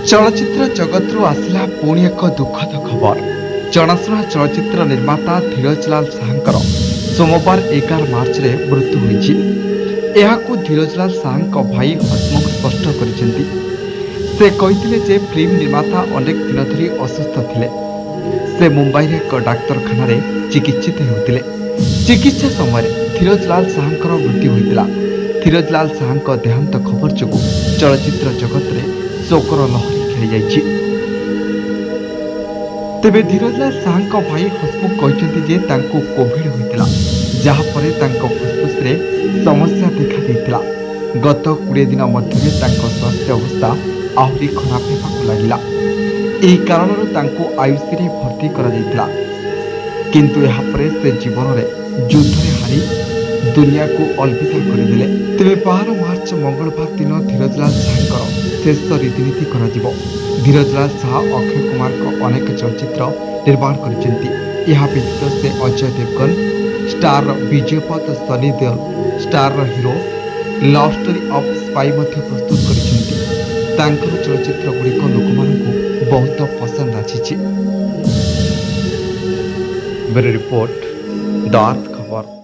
चलचित्र जगतरू आसला पुणी एक दुखद खबर। जनाशुना चलचित्र निर्माता धीरजलाल साहंकर सोमवार 11 मार्च रे मृत्यु होईछि। एहाकु धीरजलाल साहंक भाई हसमुख स्पष्ट करिसेंति। से कहिथिले जे फिल्म निर्माता अनेक दिन धरी असुस्थ थिले। से मुंबई रे एक डाक्तरखाना रे चिकित्सित हेउथिले। चिकित्सा समय धीरजलाल साहंकर मृत्यु होइतिला। धीरजलाल साहंक देहांत खबर जोगु चलचित्र जगत रे शोकर लहरी खेली जाइछि। तेबे धीरजलाल साहंक भाई हसमुख कहते जे तांको कोविड होइतिला, जहा परे तांको फुसफुस रे समस्या देखा देइतिला। गत 20 दिन मध्य तांको स्वास्थ्य अवस्था आहुरी खराब हेबाकु लागिला। एही कारणରୁ तांको आयुसी रे भर्ती करा जाइतिला, किंतु एहा परे से जीवन रे युद्ध रे हारी दुनिया को अलविदा करदेले। तेबे 12 मार्च मंगलवार दिन धीरजलाल साहंकर शेष रीतिनीति करा जिवो। धीरजलाल शाह अक्षय कुमार को अनेक चलचित्र निर्माण करिसेंति। यह व्यतीत से Ajay Devgan, star Vijaypath, Sunny Deol star hero, love story of spy मध्य प्रस्तुत करिसेंति। तांकर चलचित्र गुड़िक लोकमानंकु बहुत पसंद आछिछि। ब्यूरो रिपोर्ट, द अर्थ खबर।